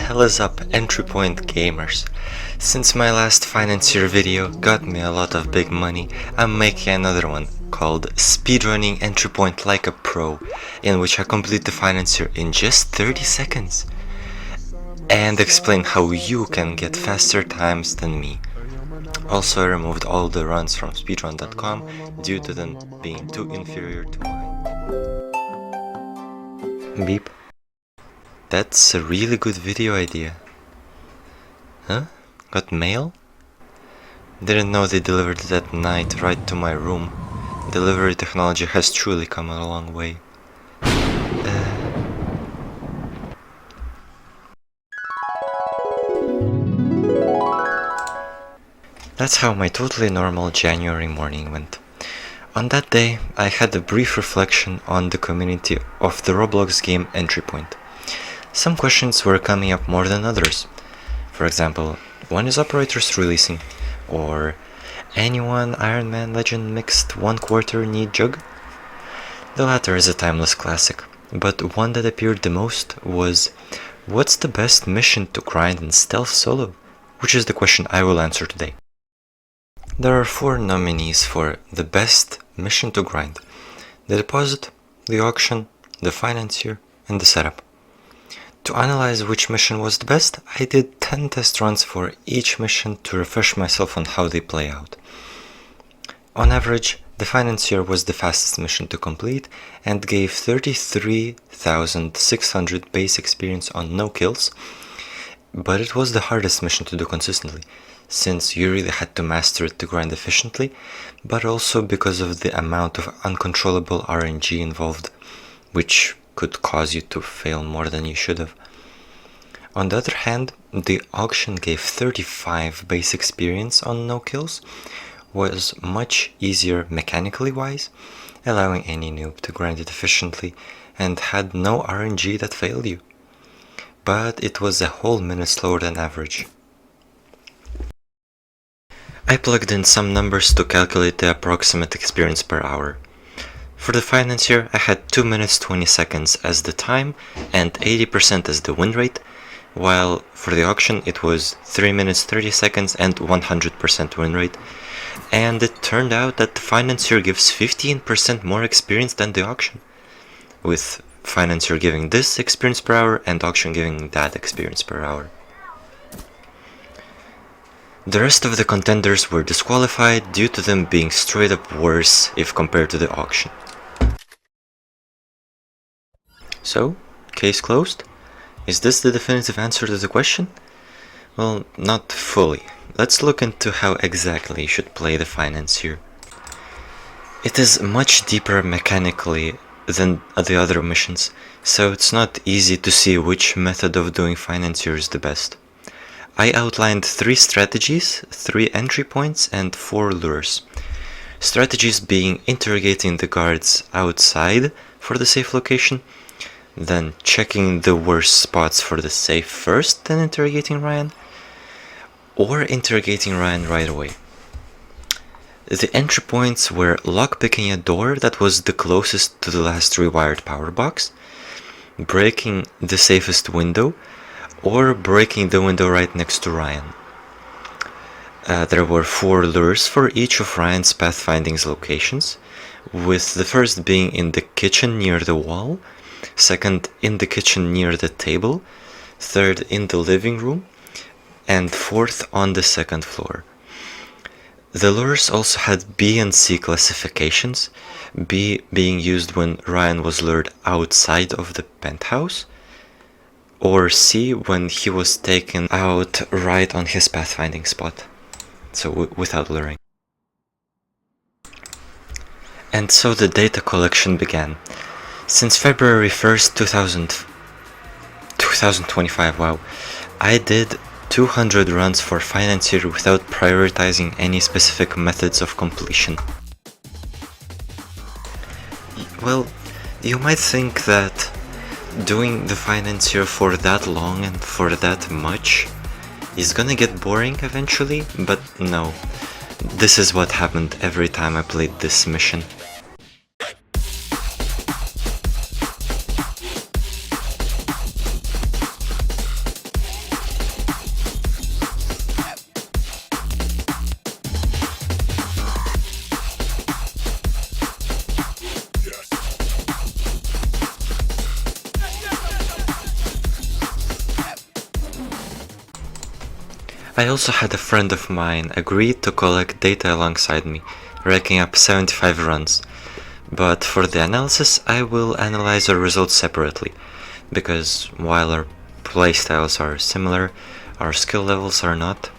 hell is up, entry point gamers? Since my last Financier video got me a lot of big money, I'm making another one called Speedrunning Entry Point Like a Pro, in which I complete the Financier in just 30 seconds and explain how you can get faster times than me. Also, I removed all the runs from speedrun.com due to them being too inferior to mine. Beep. That's a really good video idea. Huh? Got mail? Didn't know they delivered it at night right to my room. Delivery technology has truly come a long way. That's how my totally normal January morning went. On that day, I had a brief reflection on the community of the Roblox game Entry Point. Some questions were coming up more than others. For example, when is Operators releasing? Or anyone Iron Man Legend mixed 1/4 need jug? The latter is a timeless classic, but one that appeared the most was, what's the best mission to grind in stealth solo? Which is the question I will answer today. There are 4 nominees for the best mission to grind: the deposit, the auction, the financier, and the setup. To analyze which mission was the best, I did 10 test runs for each mission to refresh myself on how they play out. On average, the financier was the fastest mission to complete and gave 33,600 base experience on no kills, but it was the hardest mission to do consistently, since you really had to master it to grind efficiently, but also because of the amount of uncontrollable RNG involved, which could cause you to fail more than you should have. On the other hand, the auction gave 35 base experience on no kills, was much easier mechanically wise, allowing any noob to grind it efficiently, and had no RNG that failed you. But it was a whole minute slower than average. I plugged in some numbers to calculate the approximate experience per hour. For the financier, I had 2 minutes 20 seconds as the time and 80% as the win rate, while for the auction it was 3 minutes 30 seconds and 100% win rate, and it turned out that the financier gives 15% more experience than the auction, with financier giving this experience per hour and auction giving that experience per hour. The rest of the contenders were disqualified due to them being straight up worse if compared to the auction. So, case closed? Is this the definitive answer to the question? Well, not fully. Let's look into how exactly you should play the financier. It is much deeper mechanically than the other missions, so it's not easy to see which method of doing financier is the best. I outlined 3 strategies, 3 entry points, and 4 lures. Strategies being interrogating the guards outside for the safe location, then checking the worst spots for the safe first, then interrogating Ryan, or interrogating Ryan right away. The entry points were lockpicking a door that was the closest to the last rewired power box, breaking the safest window, or breaking the window right next to Ryan. There were 4 lures for each of Ryan's pathfinding's locations, with the first being in the kitchen near the wall, second in the kitchen near the table, third in the living room, and fourth on the 2nd floor. The lures also had B and C classifications, B being used when Ryan was lured outside of the penthouse, or C when he was taken out right on his pathfinding spot, so without luring. And so the data collection began. Since February 1st, 2025, wow, I did 200 runs for financier without prioritizing any specific methods of completion. Well, you might think that doing the financier for that long and for that much is gonna get boring eventually, but no. This is what happened every time I played this mission. I also had a friend of mine agree to collect data alongside me, racking up 75 runs. But for the analysis, I will analyze our results separately, because while our playstyles are similar, our skill levels are not,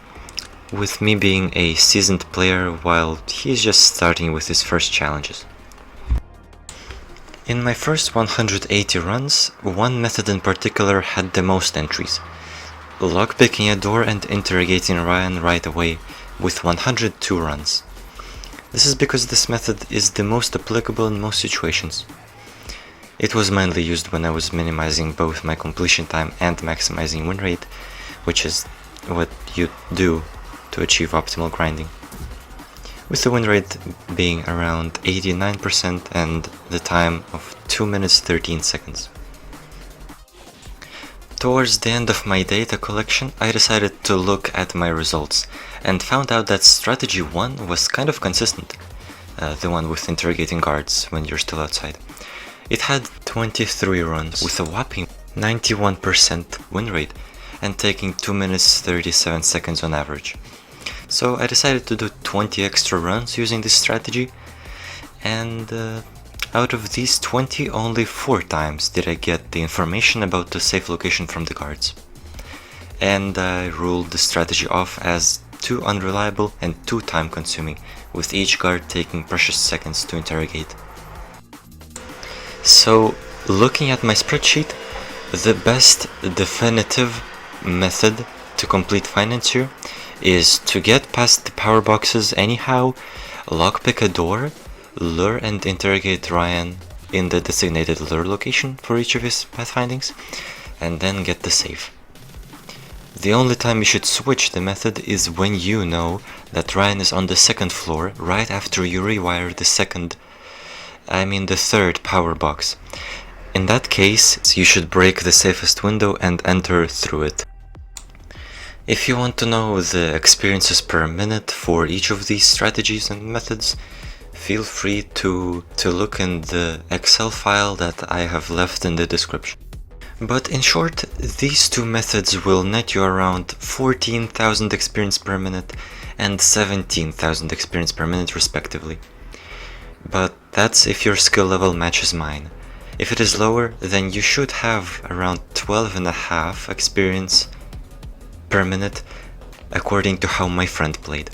with me being a seasoned player while he's just starting with his first challenges. In my first 180 runs, one method in particular had the most entries. Lockpicking a door and interrogating Ryan right away with 102 runs. This is because this method is the most applicable in most situations. It was mainly used when I was minimizing both my completion time and maximizing win rate, which is what you do to achieve optimal grinding, with the win rate being around 89% and the time of 2 minutes 13 seconds. Towards the end of my data collection, I decided to look at my results and found out that strategy 1 was kind of consistent, the one with interrogating guards when you're still outside. It had 23 runs with a whopping 91% win rate and taking 2 minutes 37 seconds on average. So I decided to do 20 extra runs using this strategy, and out of these 20, only 4 times did I get the information about the safe location from the guards. And I ruled the strategy off as too unreliable and too time consuming, with each guard taking precious seconds to interrogate. So, looking at my spreadsheet, the best definitive method to complete Financier is to get past the power boxes anyhow, lockpick a door, lure and interrogate Ryan in the designated lure location for each of his pathfindings, and then get the safe. The only time you should switch the method is when you know that Ryan is on the second floor right after you rewire the third power box. In that case, you should break the safest window and enter through it. If you want to know the experiences per minute for each of these strategies and methods, feel free to look in the Excel file that I have left in the description. But in short, these two methods will net you around 14,000 experience per minute and 17,000 experience per minute respectively. But that's if your skill level matches mine. If it is lower, then you should have around 12.5 experience per minute according to how my friend played.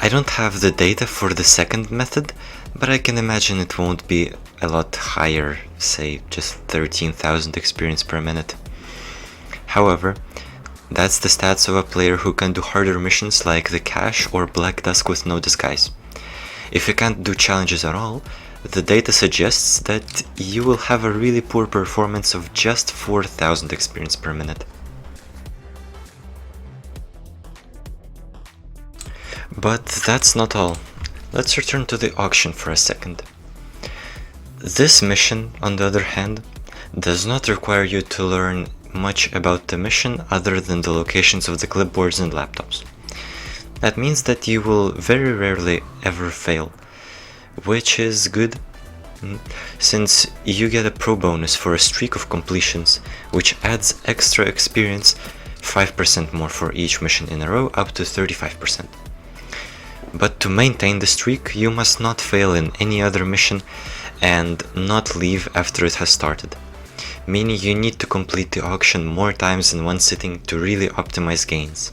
I don't have the data for the second method, but I can imagine it won't be a lot higher, say just 13,000 experience per minute. However, that's the stats of a player who can do harder missions like the Cache or Black Dusk with no disguise. If you can't do challenges at all, the data suggests that you will have a really poor performance of just 4,000 experience per minute. But that's not all. Let's return to the auction for a second. This mission, on the other hand, does not require you to learn much about the mission other than the locations of the clipboards and laptops. That means that you will very rarely ever fail, which is good, since you get a pro bonus for a streak of completions, which adds extra experience, 5% more for each mission in a row, up to 35%. But to maintain the streak, you must not fail in any other mission and not leave after it has started, meaning you need to complete the auction more times in one sitting to really optimize gains.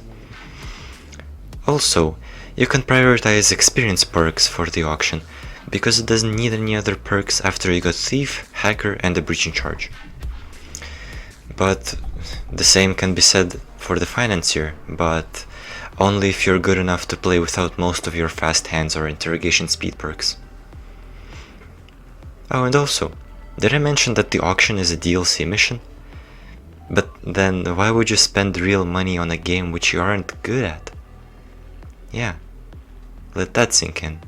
Also, you can prioritize experience perks for the auction, because it doesn't need any other perks after you got Thief, Hacker and a Breaching Charge. But the same can be said for the Financier, but only if you're good enough to play without most of your fast hands or interrogation speed perks. Oh, and also, did I mention that the auction is a DLC mission? But then why would you spend real money on a game which you aren't good at? Yeah, let that sink in.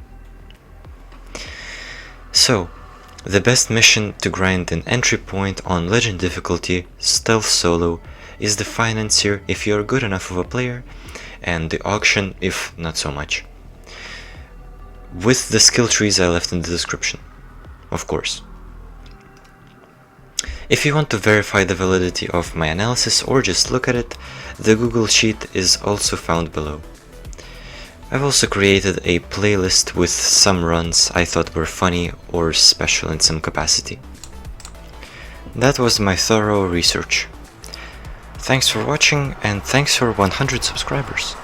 So, the best mission to grind an entry point on Legend difficulty, Stealth Solo, is the Financier if you're good enough of a player, and the auction if not so much. With the skill trees I left in the description, of course. If you want to verify the validity of my analysis or just look at it, the Google Sheet is also found below. I've also created a playlist with some runs I thought were funny or special in some capacity. That was my thorough research. Thanks for watching, and thanks for 100 subscribers.